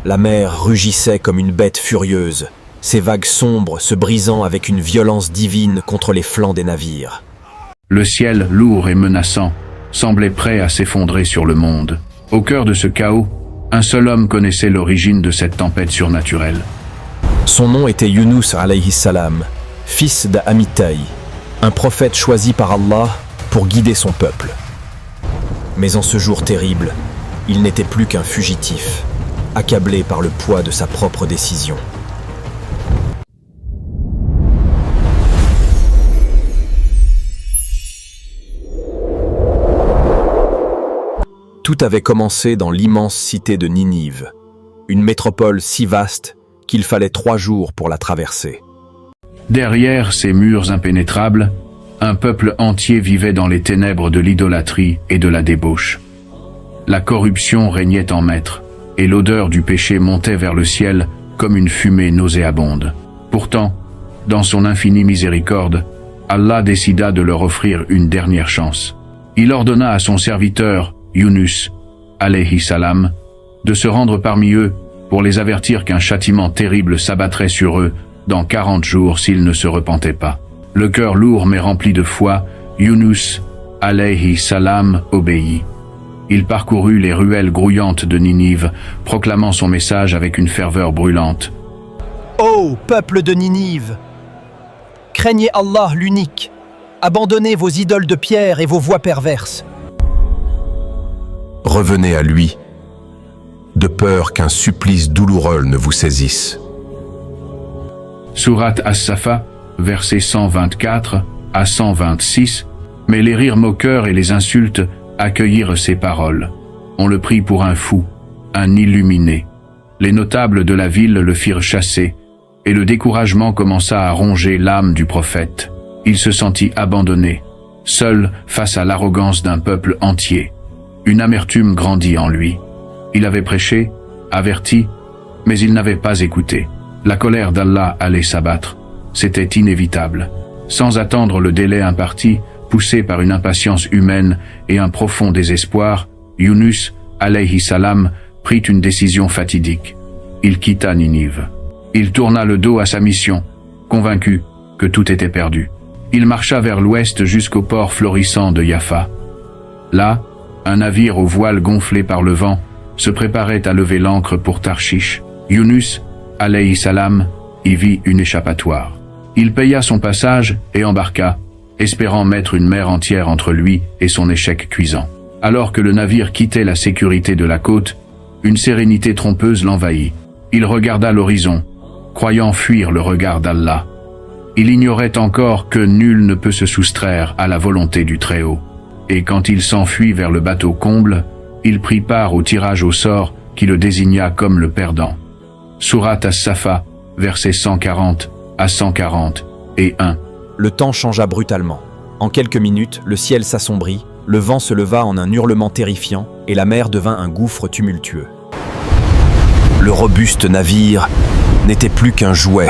La mer rugissait comme une bête furieuse, ses vagues sombres se brisant avec une violence divine contre les flancs des navires. Le ciel, lourd et menaçant, semblait prêt à s'effondrer sur le monde. Au cœur de ce chaos, un seul homme connaissait l'origine de cette tempête surnaturelle. Son nom était Yunus alayhi salam, fils d'Amittai, un prophète choisi par Allah pour guider son peuple. Mais en ce jour terrible, il n'était plus qu'un fugitif, accablé par le poids de sa propre décision. Tout avait commencé dans l'immense cité de Ninive, une métropole si vaste qu'il fallait 3 jours pour la traverser. Derrière ces murs impénétrables, un peuple entier vivait dans les ténèbres de l'idolâtrie et de la débauche. La corruption régnait en maître, et l'odeur du péché montait vers le ciel comme une fumée nauséabonde. Pourtant, dans son infinie miséricorde, Allah décida de leur offrir une dernière chance. Il ordonna à son serviteur, Yunus, alayhi salam, de se rendre parmi eux pour les avertir qu'un châtiment terrible s'abattrait sur eux dans 40 jours s'ils ne se repentaient pas. Le cœur lourd mais rempli de foi, Yunus, alayhi salam, obéit. Il parcourut les ruelles grouillantes de Ninive, proclamant son message avec une ferveur brûlante. Ô peuple de Ninive, craignez Allah l'unique, abandonnez vos idoles de pierre et vos voies perverses. Revenez à lui, de peur qu'un supplice douloureux ne vous saisisse. Sourate As-Safa, versets 124 à 126, mais les rires moqueurs et les insultes accueillirent ces paroles. On le prit pour un fou, un illuminé. Les notables de la ville le firent chasser, et le découragement commença à ronger l'âme du prophète. Il se sentit abandonné, seul face à l'arrogance d'un peuple entier. Une amertume grandit en lui. Il avait prêché, averti, mais il n'avait pas écouté. La colère d'Allah allait s'abattre. C'était inévitable. Sans attendre le délai imparti, poussé par une impatience humaine et un profond désespoir, Yunus, alayhi salam, prit une décision fatidique. Il quitta Ninive. Il tourna le dos à sa mission, convaincu que tout était perdu. Il marcha vers l'ouest jusqu'au port florissant de Jaffa. Là, un navire aux voiles gonflés par le vent se préparait à lever l'ancre pour Tarshish. Yunus, alayhi salam, y vit une échappatoire. Il paya son passage et embarqua, espérant mettre une mer entière entre lui et son échec cuisant. Alors que le navire quittait la sécurité de la côte, une sérénité trompeuse l'envahit. Il regarda l'horizon, croyant fuir le regard d'Allah. Il ignorait encore que nul ne peut se soustraire à la volonté du Très-Haut. Et quand il s'enfuit vers le bateau comble, il prit part au tirage au sort qui le désigna comme le perdant. Sourate As-Safa, versets 140 à 141. Le temps changea brutalement. En quelques minutes, le ciel s'assombrit, le vent se leva en un hurlement terrifiant et la mer devint un gouffre tumultueux. Le robuste navire n'était plus qu'un jouet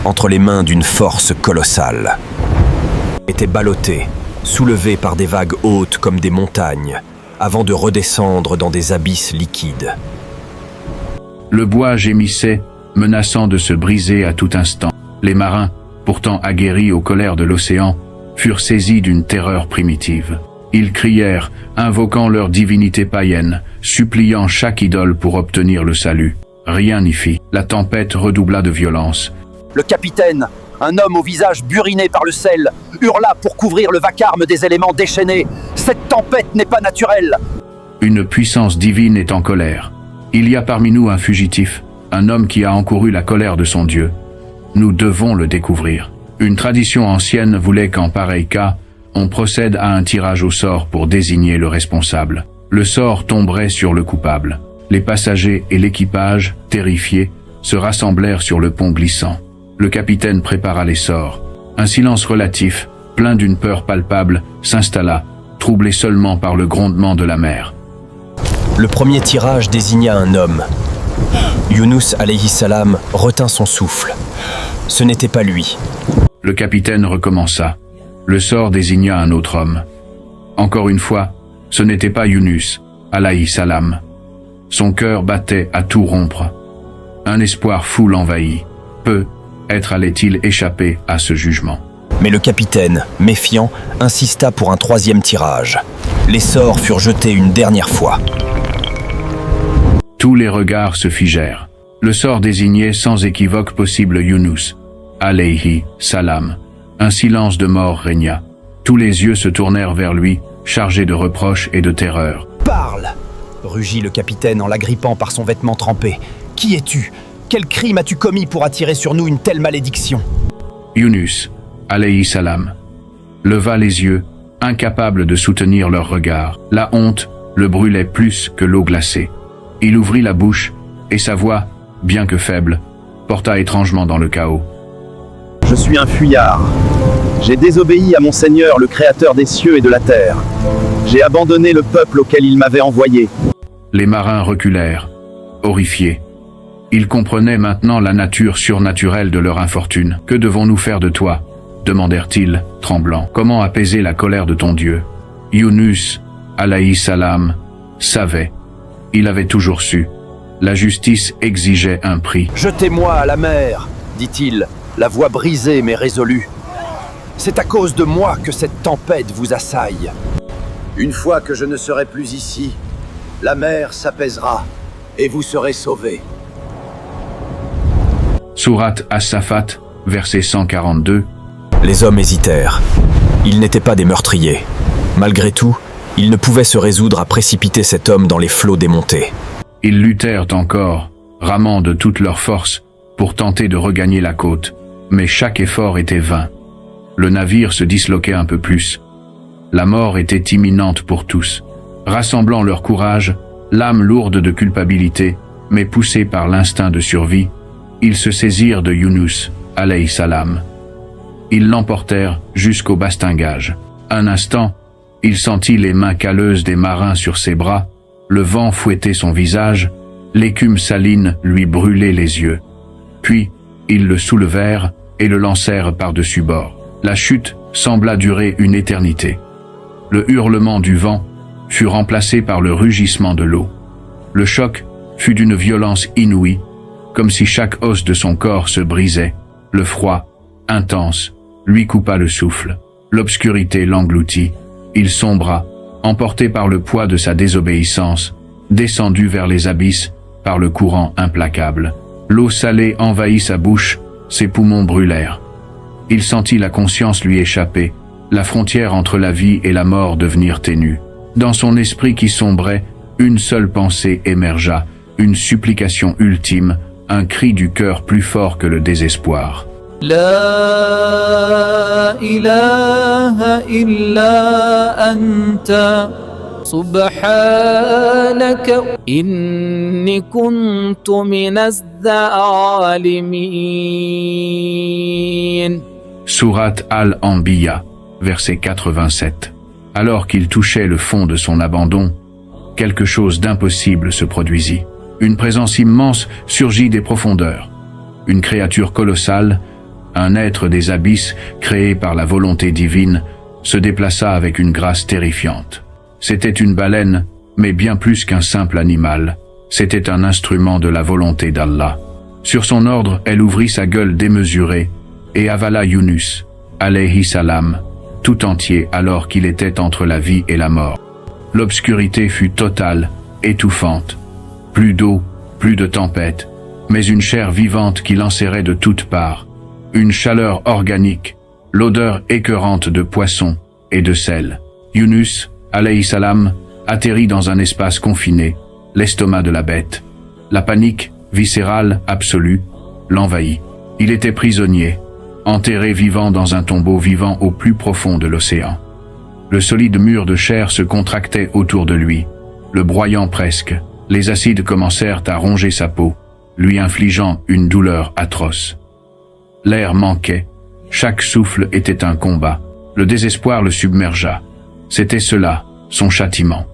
entre les mains d'une force colossale. Il était ballotté, soulevé par des vagues hautes comme des montagnes, avant de redescendre dans des abysses liquides. Le bois gémissait, menaçant de se briser à tout instant. Les marins, pourtant aguerris aux colères de l'océan, furent saisis d'une terreur primitive. Ils crièrent, invoquant leur divinité païenne, suppliant chaque idole pour obtenir le salut. Rien n'y fit. La tempête redoubla de violence. Le capitaine, un homme au visage buriné par le sel, hurla pour couvrir le vacarme des éléments déchaînés. Cette tempête n'est pas naturelle. Une puissance divine est en colère. Il y a parmi nous un fugitif, un homme qui a encouru la colère de son Dieu. Nous devons le découvrir. Une tradition ancienne voulait qu'en pareil cas, on procède à un tirage au sort pour désigner le responsable. Le sort tomberait sur le coupable. Les passagers et l'équipage, terrifiés, se rassemblèrent sur le pont glissant. Le capitaine prépara les sorts. Un silence relatif, plein d'une peur palpable, s'installa, troublé seulement par le grondement de la mer. Le premier tirage désigna un homme. Yunus alayhi salam retint son souffle. Ce n'était pas lui. Le capitaine recommença. Le sort désigna un autre homme. Encore une fois, ce n'était pas Yunus, alayhi salam. Son cœur battait à tout rompre. Un espoir fou l'envahit. Peut-être allait-il échapper à ce jugement. Mais le capitaine, méfiant, insista pour un troisième tirage. Les sorts furent jetés une dernière fois. Tous les regards se figèrent. Le sort désignait sans équivoque possible Yunus, alayhi salam. Un silence de mort régna. Tous les yeux se tournèrent vers lui, chargés de reproches et de terreur. « Parle !» rugit le capitaine en l'agrippant par son vêtement trempé. « Qui es-tu ? Quel crime as-tu commis pour attirer sur nous une telle malédiction ?» Yunus, alayhi salam, leva les yeux, incapable de soutenir leur regard. La honte le brûlait plus que l'eau glacée. Il ouvrit la bouche, et sa voix, bien que faible, porta étrangement dans le chaos. Je suis un fuyard. J'ai désobéi à mon Seigneur, le Créateur des cieux et de la terre. J'ai abandonné le peuple auquel il m'avait envoyé. Les marins reculèrent, horrifiés. Ils comprenaient maintenant la nature surnaturelle de leur infortune. « Que devons-nous faire de toi ?» demandèrent-ils, tremblants. « Comment apaiser la colère de ton Dieu ?» Yunus, alayhi salam, savait. Il avait toujours su. La justice exigeait un prix. « Jetez-moi à la mer !» dit-il, la voix brisée mais résolue. « C'est à cause de moi que cette tempête vous assaille. Une fois que je ne serai plus ici, la mer s'apaisera et vous serez sauvés. » Sourate As-Safat, verset 142. Les hommes hésitèrent. Ils n'étaient pas des meurtriers. Malgré tout, ils ne pouvaient se résoudre à précipiter cet homme dans les flots démontés. Ils luttèrent encore, ramant de toute leur force, pour tenter de regagner la côte. Mais chaque effort était vain. Le navire se disloquait un peu plus. La mort était imminente pour tous. Rassemblant leur courage, l'âme lourde de culpabilité, mais poussés par l'instinct de survie, ils se saisirent de Yunus, alayhi salam. Ils l'emportèrent jusqu'au bastingage. Un instant, il sentit les mains calleuses des marins sur ses bras, le vent fouettait son visage, l'écume saline lui brûlait les yeux. Puis, ils le soulevèrent et le lancèrent par-dessus bord. La chute sembla durer une éternité. Le hurlement du vent fut remplacé par le rugissement de l'eau. Le choc fut d'une violence inouïe, comme si chaque os de son corps se brisait. Le froid, intense, lui coupa le souffle. L'obscurité l'engloutit. Il sombra, emporté par le poids de sa désobéissance, descendu vers les abysses par le courant implacable. L'eau salée envahit sa bouche, ses poumons brûlèrent. Il sentit la conscience lui échapper, la frontière entre la vie et la mort devenir ténue. Dans son esprit qui sombrait, une seule pensée émergea, une supplication ultime, un cri du cœur plus fort que le désespoir. La ilaha illa anta subhanaka inni kuntu minaz zalimin. Sourate Al-Anbiya, verset 87. Alors qu'il touchait le fond de son abandon, quelque chose d'impossible se produisit. Une présence immense surgit des profondeurs. Une créature colossale, un être des abysses créé par la volonté divine, se déplaça avec une grâce terrifiante. C'était une baleine, mais bien plus qu'un simple animal. C'était un instrument de la volonté d'Allah. Sur son ordre, elle ouvrit sa gueule démesurée et avala Yunus, alayhi salam, tout entier alors qu'il était entre la vie et la mort. L'obscurité fut totale, étouffante. Plus d'eau, plus de tempête, mais une chair vivante qui l'enserrait de toutes parts. Une chaleur organique, l'odeur écœurante de poisson et de sel. Yunus, alayhi salam, atterrit dans un espace confiné, l'estomac de la bête. La panique, viscérale, absolue, l'envahit. Il était prisonnier, enterré vivant dans un tombeau vivant au plus profond de l'océan. Le solide mur de chair se contractait autour de lui, le broyant presque. Les acides commencèrent à ronger sa peau, lui infligeant une douleur atroce. L'air manquait, chaque souffle était un combat. Le désespoir le submergea. C'était cela, son châtiment.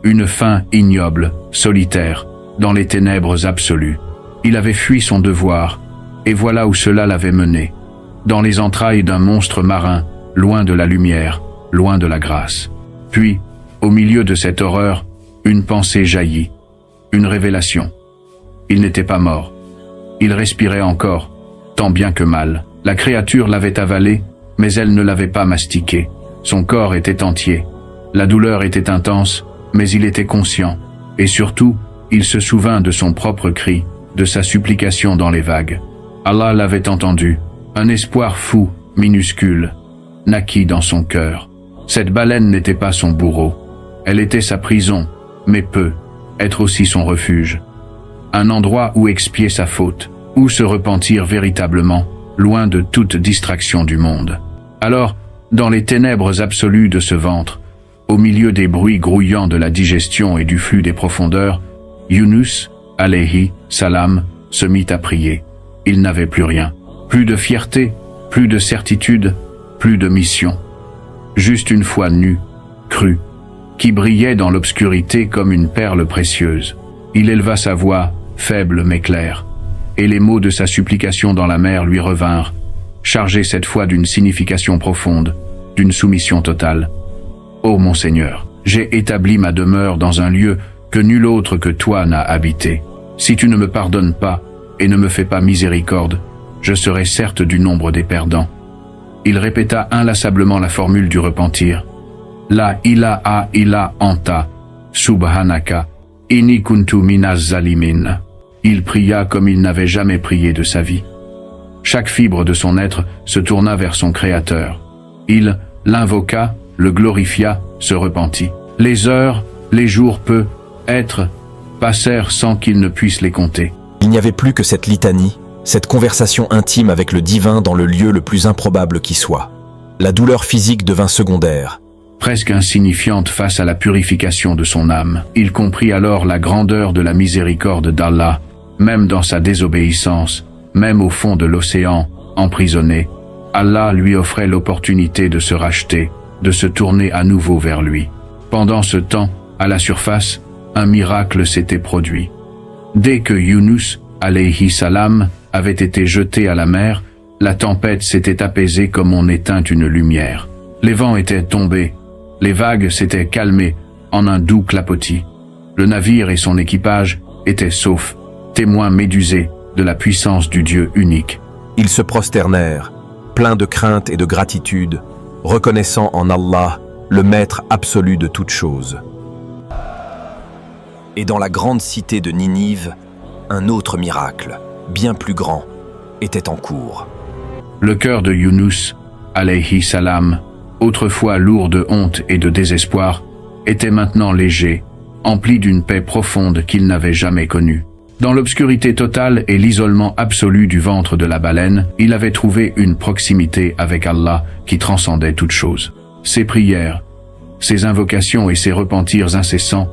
Une fin ignoble, solitaire, dans les ténèbres absolues. Il avait fui son devoir, et voilà où cela l'avait mené. Dans les entrailles d'un monstre marin, loin de la lumière, loin de la grâce. Puis, au milieu de cette horreur, une pensée jaillit. Une révélation. Il n'était pas mort. Il respirait encore, tant bien que mal. La créature l'avait avalé, mais elle ne l'avait pas mastiqué. Son corps était entier. La douleur était intense, mais il était conscient. Et surtout, il se souvint de son propre cri, de sa supplication dans les vagues. Allah l'avait entendu. Un espoir fou, minuscule, naquit dans son cœur. Cette baleine n'était pas son bourreau. Elle était sa prison, mais peut être aussi son refuge. Un endroit où expier sa faute, où se repentir véritablement, loin de toute distraction du monde. Alors, dans les ténèbres absolues de ce ventre, au milieu des bruits grouillants de la digestion et du flux des profondeurs, Yunus, alayhi salam, se mit à prier. Il n'avait plus rien. Plus de fierté, plus de certitude, plus de mission. Juste une foi nue, crue, qui brillait dans l'obscurité comme une perle précieuse. Il éleva sa voix, faible mais claire, et les mots de sa supplication dans la mer lui revinrent, chargés cette fois d'une signification profonde, d'une soumission totale. « Ô mon Seigneur, j'ai établi ma demeure dans un lieu que nul autre que toi n'a habité. Si tu ne me pardonnes pas et ne me fais pas miséricorde, je serai certes du nombre des perdants. » Il répéta inlassablement la formule du repentir. « La ilaha illa anta, subhanaka, inni kuntu minaz zalimin. » Il pria comme il n'avait jamais prié de sa vie. Chaque fibre de son être se tourna vers son Créateur. Il l'invoqua, le glorifia, se repentit. Les heures, les jours peut-être, passèrent sans qu'il ne puisse les compter. Il n'y avait plus que cette litanie, cette conversation intime avec le divin dans le lieu le plus improbable qui soit. La douleur physique devint secondaire. Presque insignifiante face à la purification de son âme. Il comprit alors la grandeur de la miséricorde d'Allah, même dans sa désobéissance, même au fond de l'océan, emprisonné. Allah lui offrait l'opportunité de se racheter, de se tourner à nouveau vers lui. Pendant ce temps, à la surface, un miracle s'était produit. Dès que Yunus, alayhi salam, avait été jeté à la mer, la tempête s'était apaisée comme on éteint une lumière. Les vents étaient tombés, les vagues s'étaient calmées en un doux clapotis. Le navire et son équipage étaient saufs, témoins médusés de la puissance du Dieu unique. Ils se prosternèrent, pleins de crainte et de gratitude, reconnaissant en Allah le maître absolu de toutes choses. Et dans la grande cité de Ninive, un autre miracle, bien plus grand, était en cours. Le cœur de Yunus, alayhi salam, autrefois lourd de honte et de désespoir, était maintenant léger, empli d'une paix profonde qu'il n'avait jamais connue. Dans l'obscurité totale et l'isolement absolu du ventre de la baleine, il avait trouvé une proximité avec Allah qui transcendait toute chose. Ses prières, ses invocations et ses repentirs incessants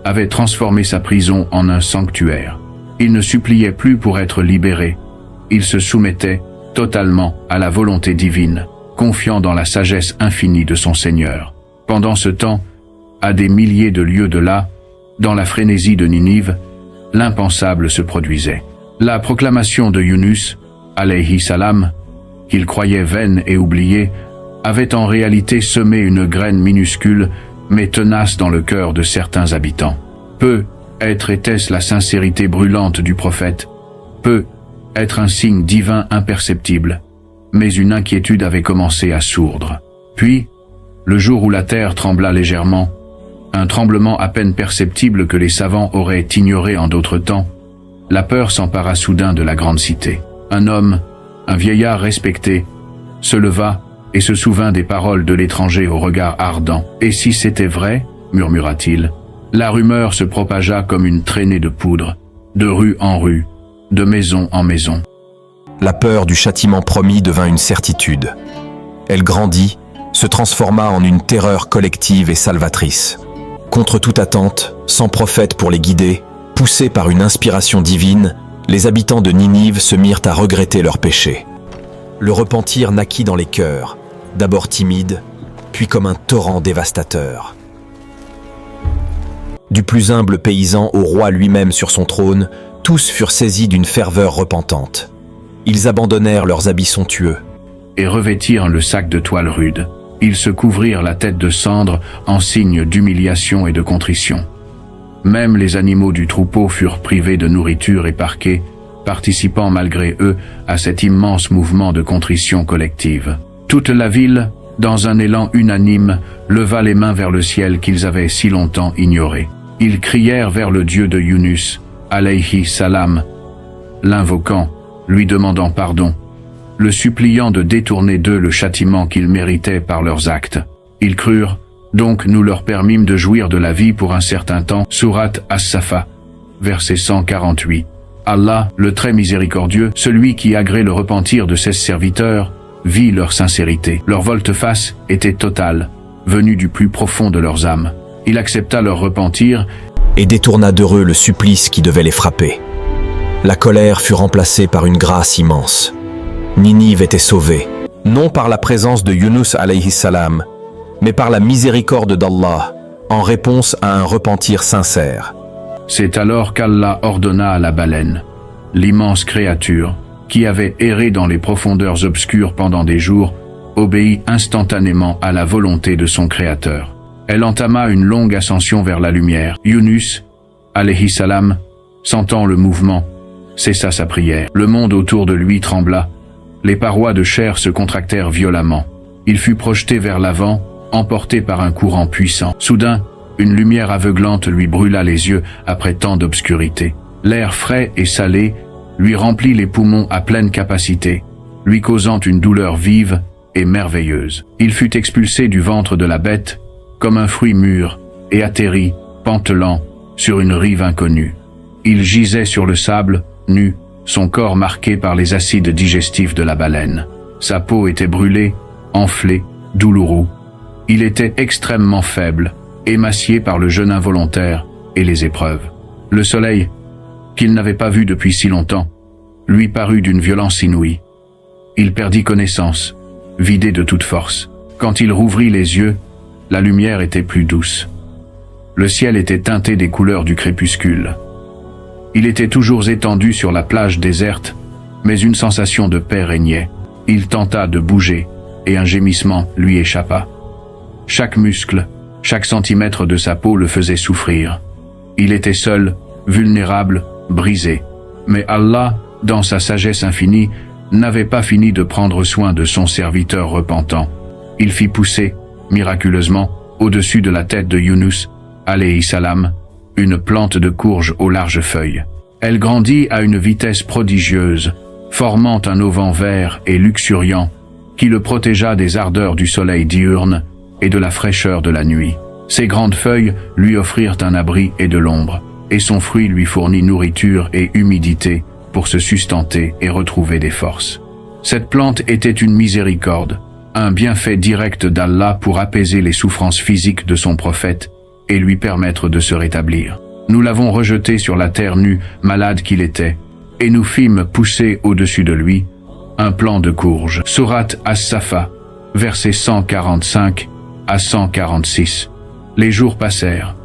avaient transformé sa prison en un sanctuaire. Il ne suppliait plus pour être libéré. Il se soumettait totalement à la volonté divine, confiant dans la sagesse infinie de son Seigneur. Pendant ce temps, à des milliers de lieues de là, dans la frénésie de Ninive, l'impensable se produisait. La proclamation de Yunus, alayhi salam, qu'il croyait vaine et oubliée, avait en réalité semé une graine minuscule mais tenace dans le cœur de certains habitants. Peut-être était-ce la sincérité brûlante du prophète, peut-être un signe divin imperceptible, mais une inquiétude avait commencé à sourdre. Puis, le jour où la terre trembla légèrement, un tremblement à peine perceptible que les savants auraient ignoré en d'autres temps, la peur s'empara soudain de la grande cité. Un homme, un vieillard respecté, se leva et se souvint des paroles de l'étranger au regard ardent. « Et si c'était vrai ?» murmura-t-il. La rumeur se propagea comme une traînée de poudre, de rue en rue, de maison en maison. La peur du châtiment promis devint une certitude. Elle grandit, se transforma en une terreur collective et salvatrice. Contre toute attente, sans prophète pour les guider, poussés par une inspiration divine, les habitants de Ninive se mirent à regretter leurs péchés. Le repentir naquit dans les cœurs, d'abord timide, puis comme un torrent dévastateur. Du plus humble paysan au roi lui-même sur son trône, tous furent saisis d'une ferveur repentante. Ils abandonnèrent leurs habits somptueux et revêtirent le sac de toile rude. Ils se couvrirent la tête de cendre en signe d'humiliation et de contrition. Même les animaux du troupeau furent privés de nourriture et parqués, participant malgré eux à cet immense mouvement de contrition collective. Toute la ville, dans un élan unanime, leva les mains vers le ciel qu'ils avaient si longtemps ignoré. Ils crièrent vers le Dieu de Yunus, alayhi salam, l'invoquant, lui demandant pardon, le suppliant de détourner d'eux le châtiment qu'ils méritaient par leurs actes. Ils crurent, donc nous leur permîmes de jouir de la vie pour un certain temps. Sourate As-Safa, verset 148. Allah, le très miséricordieux, celui qui agrée le repentir de ses serviteurs, vit leur sincérité. Leur volte-face était totale, venue du plus profond de leurs âmes. Il accepta leur repentir et détourna d'eux le supplice qui devait les frapper. La colère fut remplacée par une grâce immense. Ninive était sauvée, non par la présence de Yunus alayhi salam, mais par la miséricorde d'Allah, en réponse à un repentir sincère. C'est alors qu'Allah ordonna à la baleine, l'immense créature, qui avait erré dans les profondeurs obscures pendant des jours, obéit instantanément à la volonté de son Créateur. Elle entama une longue ascension vers la lumière. Yunus, alayhi salam, sentant le mouvement, cessa sa prière. Le monde autour de lui trembla. Les parois de chair se contractèrent violemment. Il fut projeté vers l'avant, emporté par un courant puissant. Soudain, une lumière aveuglante lui brûla les yeux après tant d'obscurité. L'air frais et salé lui remplit les poumons à pleine capacité, lui causant une douleur vive et merveilleuse. Il fut expulsé du ventre de la bête, comme un fruit mûr, et atterrit, pantelant, sur une rive inconnue. Il gisait sur le sable, nu, son corps marqué par les acides digestifs de la baleine. Sa peau était brûlée, enflée, douloureux. Il était extrêmement faible, émacié par le jeûne involontaire et les épreuves. Le soleil, qu'il n'avait pas vu depuis si longtemps, lui parut d'une violence inouïe. Il perdit connaissance, vidé de toute force. Quand il rouvrit les yeux, la lumière était plus douce. Le ciel était teinté des couleurs du crépuscule. Il était toujours étendu sur la plage déserte, mais une sensation de paix régnait. Il tenta de bouger, et un gémissement lui échappa. Chaque muscle, chaque centimètre de sa peau le faisait souffrir. Il était seul, vulnérable, brisé. Mais Allah, dans sa sagesse infinie, n'avait pas fini de prendre soin de son serviteur repentant. Il fit pousser, miraculeusement, au-dessus de la tête de Yunus, alayhi salam, une plante de courge aux larges feuilles. Elle grandit à une vitesse prodigieuse, formant un auvent vert et luxuriant, qui le protégea des ardeurs du soleil diurne et de la fraîcheur de la nuit. Ses grandes feuilles lui offrirent un abri et de l'ombre, et son fruit lui fournit nourriture et humidité pour se sustenter et retrouver des forces. Cette plante était une miséricorde, un bienfait direct d'Allah pour apaiser les souffrances physiques de son prophète et lui permettre de se rétablir. Nous l'avons rejeté sur la terre nue, malade qu'il était, et nous fîmes pousser au-dessus de lui un plant de courge. Sourate As-Safa, versets 145 à 146. Les jours passèrent.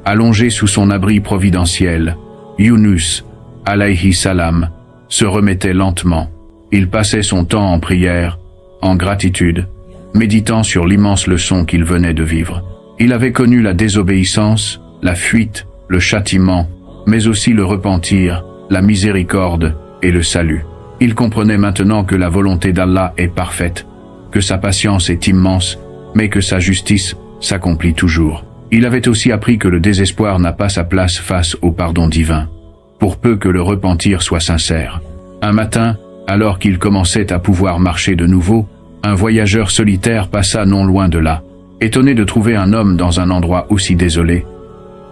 Allongé sous son abri providentiel, Yunus, alayhi salam, se remettait lentement. Il passait son temps en prière, en gratitude, méditant sur l'immense leçon qu'il venait de vivre. Il avait connu la désobéissance, la fuite, le châtiment, mais aussi le repentir, la miséricorde et le salut. Il comprenait maintenant que la volonté d'Allah est parfaite, que sa patience est immense, mais que sa justice s'accomplit toujours. Il avait aussi appris que le désespoir n'a pas sa place face au pardon divin, pour peu que le repentir soit sincère. Un matin, alors qu'il commençait à pouvoir marcher de nouveau, un voyageur solitaire passa non loin de là. Étonné de trouver un homme dans un endroit aussi désolé,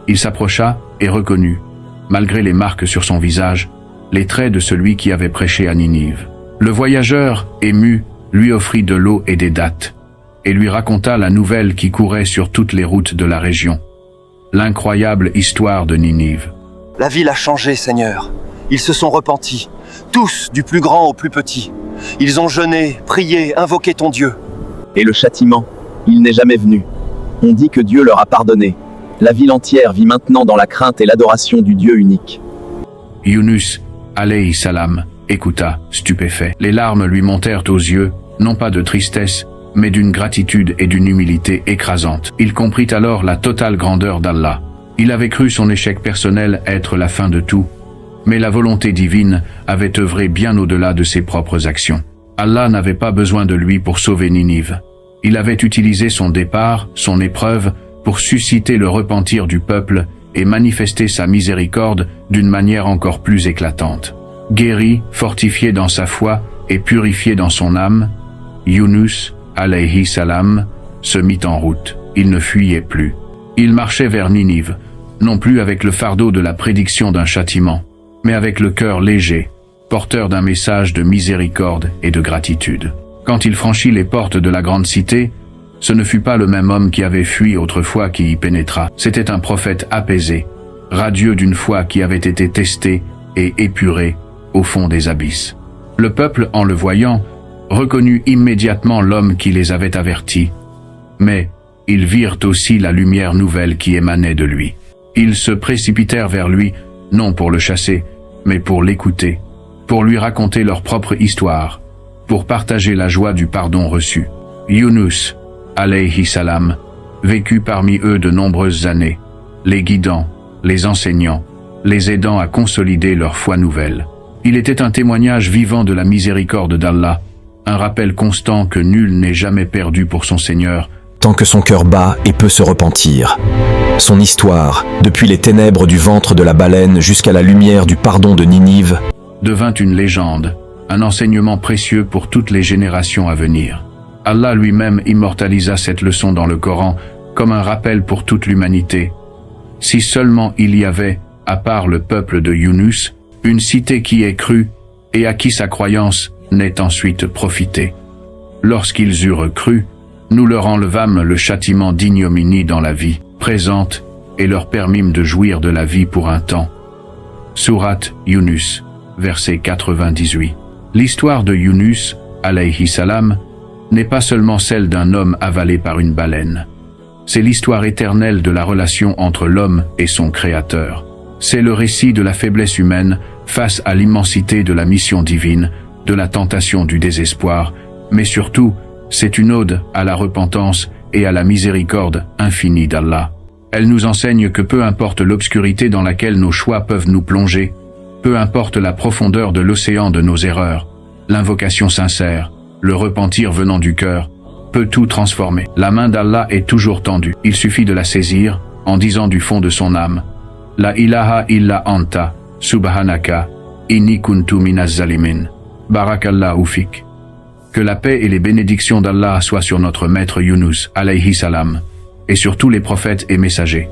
il s'approcha et reconnut, malgré les marques sur son visage, les traits de celui qui avait prêché à Ninive. Le voyageur, ému, lui offrit de l'eau et des dattes, et lui raconta la nouvelle qui courait sur toutes les routes de la région. L'incroyable histoire de Ninive. La ville a changé, Seigneur. Ils se sont repentis, tous, du plus grand au plus petit. Ils ont jeûné, prié, invoqué ton Dieu. Et le châtiment, il n'est jamais venu. On dit que Dieu leur a pardonné. La ville entière vit maintenant dans la crainte et l'adoration du Dieu unique. Yunus, alayhi salam, écouta, stupéfait. Les larmes lui montèrent aux yeux, non pas de tristesse, mais d'une gratitude et d'une humilité écrasante. Il comprit alors la totale grandeur d'Allah. Il avait cru son échec personnel être la fin de tout, Mais la volonté divine avait œuvré bien au-delà de ses propres actions. Allah n'avait pas besoin de lui pour sauver Ninive. Il avait utilisé son départ, son épreuve, pour susciter le repentir du peuple et manifester sa miséricorde d'une manière encore plus éclatante. Guéri, fortifié dans sa foi et purifié dans son âme, Yunus, alayhi salam, se mit en route. Il ne fuyait plus. Il marchait vers Ninive, non plus avec le fardeau de la prédiction d'un châtiment, mais avec le cœur léger, porteur d'un message de miséricorde et de gratitude. Quand il franchit les portes de la grande cité, ce ne fut pas le même homme qui avait fui autrefois qui y pénétra. C'était un prophète apaisé, radieux d'une foi qui avait été testée et épurée au fond des abysses. Le peuple, en le voyant, reconnut immédiatement l'homme qui les avait avertis. Mais ils virent aussi la lumière nouvelle qui émanait de lui. Ils se précipitèrent vers lui, non pour le chasser, mais pour l'écouter, pour lui raconter leur propre histoire, pour partager la joie du pardon reçu. Yunus, alayhi salam, vécut parmi eux de nombreuses années, les guidant, les enseignant, les aidant à consolider leur foi nouvelle. Il était un témoignage vivant de la miséricorde d'Allah, un rappel constant que nul n'est jamais perdu pour son Seigneur, tant que son cœur bat et peut se repentir. Son histoire, depuis les ténèbres du ventre de la baleine jusqu'à la lumière du pardon de Ninive, devint une légende, un enseignement précieux pour toutes les générations à venir. Allah lui-même immortalisa cette leçon dans le Coran comme un rappel pour toute l'humanité. Si seulement il y avait, à part le peuple de Yunus, une cité qui ait cru et à qui sa croyance n'ait ensuite profité. Lorsqu'ils eurent cru, nous leur enlevâmes le châtiment d'ignominie dans la vie présente et leur permîmes de jouir de la vie pour un temps. Sourate Yunus, verset 98. L'histoire de Yunus, alayhi salam, n'est pas seulement celle d'un homme avalé par une baleine. C'est l'histoire éternelle de la relation entre l'homme et son Créateur. C'est le récit de la faiblesse humaine face à l'immensité de la mission divine, de la tentation du désespoir, mais surtout, c'est une ode à la repentance et à la miséricorde infinie d'Allah. Elle nous enseigne que peu importe l'obscurité dans laquelle nos choix peuvent nous plonger, peu importe la profondeur de l'océan de nos erreurs, l'invocation sincère, le repentir venant du cœur, peut tout transformer. La main d'Allah est toujours tendue. Il suffit de la saisir en disant du fond de son âme « La ilaha illa anta, subhanaka, inni kuntu minaz zalimin, barakallahu fik ». Que la paix et les bénédictions d'Allah soient sur notre maître Yunus, alayhi salam, et sur tous les prophètes et messagers.